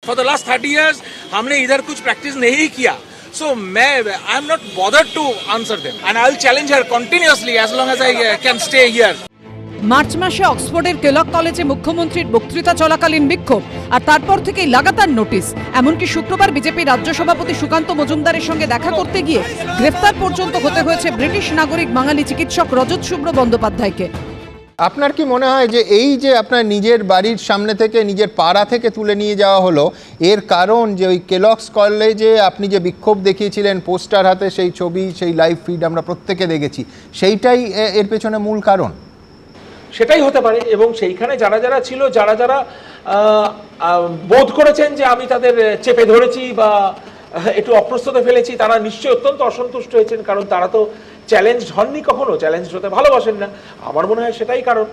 For the last 30 years हमने इधर कुछ प्रैक्टिस नहीं किया, so I am not bothered to answer them, and I will challenge her continuously as long as I can stay here. March মাসে অক্সফোর্ডের কেলক কলেজে মুখ্যমন্ত্রীর বক্তৃতা চলাকালীন বিক্ষোভ, আর তারপর থেকেই লাগাতার নোটিশ। এমনকি শুক্রবার বিজেপি রাজ্য সভাপতি সুকান্ত মজুমদারের সঙ্গে দেখা করতে গিয়ে গ্রেফতার পর্যন্ত হতে হয়েছে ব্রিটিশ নাগরিক বাঙালি চিকিৎসক রজত শুভ্র বন্দ্যোপাধ্যায়কে। আপনার কি মনে হয় যে এই যে আপনার নিজের বাড়ির সামনে থেকে নিজের পাড়া থেকে তুলে নিয়ে যাওয়া হলো, এর কারণ যে ওই কেলক্স কলেজে আপনি যে বিক্ষোভ দেখিয়েছিলেন পোস্টার হাতে, সেই ছবি, সেই লাইভ ফিড আমরা প্রত্যেকে দেখেছি, সেইটাই এর পেছনে মূল কারণ? সেটাই হতে পারে, এবং সেইখানে যারা যারা ছিল, যারা যারা বোধ করেছেন যে আমি তাদের চেপে ধরেছি বা একটু অপ্রস্তুত ফেলেছি, তারা নিশ্চয়ই অত্যন্ত অসন্তুষ্ট হয়েছেন, কারণ তারা তো চ্যালেঞ্জ হননি, কখনো চ্যালেঞ্জ হতে ভালোবাসেন না। আমার মনে হয় সেটাই কারণ।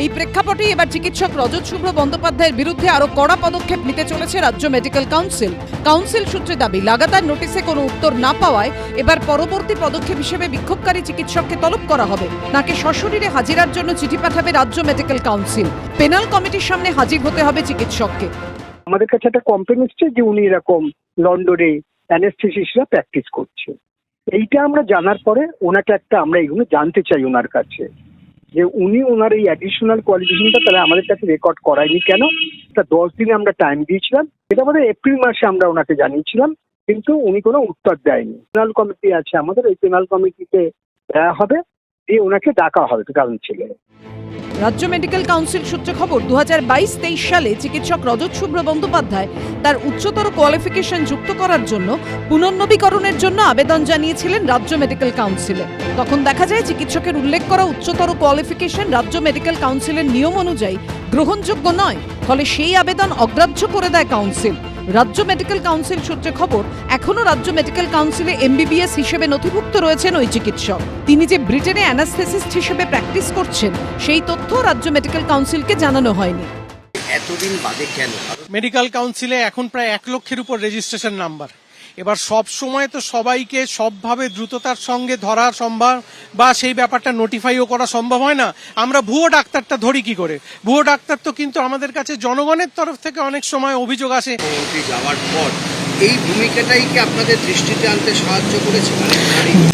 এই প্রেক্ষাপটে এবার চিকিৎসক রজত শুভ্র বন্দ্যোপাধ্যায়ের বিরুদ্ধে আরো কড়া পদক্ষেপ নিতে চলেছে রাজ্য মেডিকেল কাউন্সিল। কাউন্সিল সূত্রে দাবি, লাগাতার নোটিশে কোনো উত্তর না পাওয়ায় এবার পরবর্তী পদক্ষেপ হিসেবে বিক্ষোভকারী চিকিৎসককে তলব করা হবে। তাকে সশরীরে হাজিরার জন্য চিঠি পাঠাবে রাজ্য মেডিকেল কাউন্সিল। পেনাল কমিটির সামনে হাজির হতে হবে চিকিৎসককে। আমাদের কাছে একটা কমপ্লেন এসেছে যে উনি এরকম লন্ডনে অ্যানেস্থেসিস্টরা প্র্যাকটিস করছে। এইটা আমরা জানার পরে ওনাকে আমরা এগুলো জানতে চাই ওনার কাছে, যে উনি ওনার এই অ্যাডিশনাল কোয়ালিফিকেশনটা তাহলে আমাদের কাছে রেকর্ড করায়নি কেন। তা 10 দিনে আমরা টাইম দিয়েছিলাম, এটা আমাদের এপ্রিল মাসে আমরা ওনাকে জানিয়েছিলাম, কিন্তু উনি কোনো উত্তর দেয়নি। পেনাল কমিটি আছে আমাদের, এই পেনাল কমিটিতে দেওয়া হবে, দিয়ে ওনাকে ডাকা হবে কাউন্সিলে। রাজ্য মেডিকেল কাউন্সিল সূত্রে খবর, 2022-23 সালে চিকিৎসক রজত শুভ্র বন্দ্যোপাধ্যায় তার উচ্চতর কোয়ালিফিকেশন যুক্ত করার জন্য পুনর্নবীকরণের জন্য আবেদন জানিয়েছিলেন রাজ্য মেডিকেল কাউন্সিলে। তখন দেখা যায় চিকিৎসকের উল্লেখ করা উচ্চতর কোয়ালিফিকেশন রাজ্য মেডিকেল কাউন্সিলের নিয়ম অনুযায়ী গ্রহণযোগ্য নয়, ফলে সেই আবেদন অগ্রাহ্য করে দেয় কাউন্সিল। রাজ্য মেডিকেল কাউন্সিল সূত্রে খবর, এখনো রাজ্য মেডিকেল কাউন্সিলে MBBS হিসেবে নথিভুক্ত রয়েছেন ওই চিকিৎসক। তিনি যে ব্রিটেনে অ্যানাস্থেসিস্ট হিসেবে প্র্যাকটিস করছেন, সেই তথ্য রাজ্য মেডিকেল কাউন্সিলকে জানানো হয়নি। এতদিন বাদে কেন? মেডিকেল কাউন্সিলে এখন প্রায় 1 লক্ষের উপর রেজিস্ট্রেশন নাম্বার। এবার সব সময় তো সবাইকে সবভাবে দ্রুততার সঙ্গে ধরা সম্ভব বা সেই ব্যাপারটা নোটিফাইও করা সম্ভব হয় না। আমরা ভুয়ো ডাক্তারটা ধরি কি করে? ভুয়ো ডাক্তার তো কিন্তু আমাদের কাছে জনগণের তরফ থেকে অনেক সময় অভিযোগ আসে। যাওয়ার পর এই ভূমিকাটাই কি আপনাদের দৃষ্টিতে আনতে সাহায্য করেছে?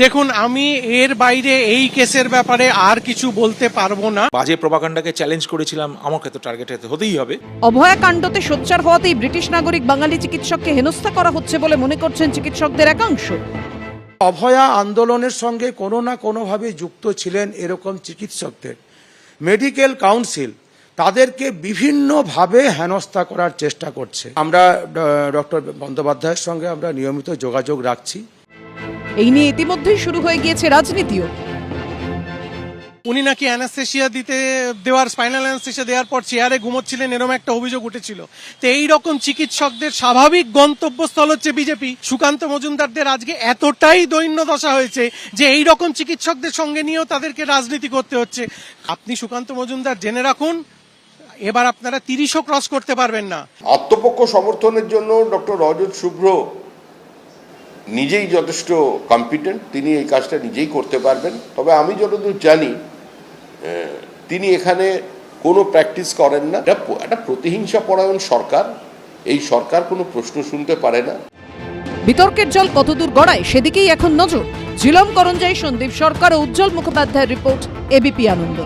দেখুন, আমি এর বাইরে এই কেসের ব্যাপারে আর কিছু বলতে পারবো না। বাজে প্রপাগান্ডাকে চ্যালেঞ্জ করেছিলাম, আমাকে তো টার্গেট হতেই হবে। অভয়া কাণ্ডতে সোচ্চার হওয়াতেই ব্রিটিশ নাগরিক বাঙালি চিকিৎসককে হেনস্থা করা হচ্ছে বলে মনে করছেন চিকিৎসকদের একাংশ। অভয়া আন্দোলনের সঙ্গে কোনো না কোনোভাবে যুক্ত ছিলেন এরকম চিকিৎসকদের মেডিকেল কাউন্সিল তাদেরকে বিভিন্নভাবে হেনস্থা করার চেষ্টা করছে। আমরা ডক্টর বন্দ্যোপাধ্যায়ের সঙ্গে আমরা নিয়মিত যোগাযোগ রাখছি। এই নিয়ে ইতিমধ্যেই শুরু হয়ে গিয়েছে রাজনীতিও। উনি নাকি অ্যানাস্থেসিয়া দেওয়ার স্পাইনাল অ্যানাস্থেসিয়া দেওয়ার পর চেয়ারে ঘুমোচ্ছিলেন, এরকম একটা অভিযোগ উঠেছিল। তো এই রকম চিকিৎসকদের স্বাভাবিক গন্তব্যস্থল হচ্ছে বিজেপি। সুকান্ত মজুমদারদের আজকে এতটাই দৈন্য দশা হয়েছে যে এই রকম চিকিৎসকদের সঙ্গে নিয়েও তাদেরকে রাজনীতি করতে হচ্ছে। আপনি সুকান্ত মজুমদার জেনে রাখুন, এবার আপনারা 30ও ক্রস করতে পারবেন না। আত্মপক্ষ সমর্থনের জন্য ডক্টর রজত শুভ্র নিজেই যথেষ্ট কম্পিটেন্ট, তিনি এই কাজটা নিজেই করতে পারবেন। তবে আমি যতদূর জানি তিনি এখানে কোনো প্র্যাকটিস করেন না। একটা প্রতিহিংসা পরায়ণ সরকার, এই সরকার কোনো প্রশ্ন শুনতে পারে না। বিতর্কের জল কতদূর গড়ায় সেদিকেই এখন নজর। ঝিলম করঞ্জাই, সন্দীপ সরকার ও উজ্জ্বল মুখোপাধ্যায়ের রিপোর্ট, ABP আনন্দ।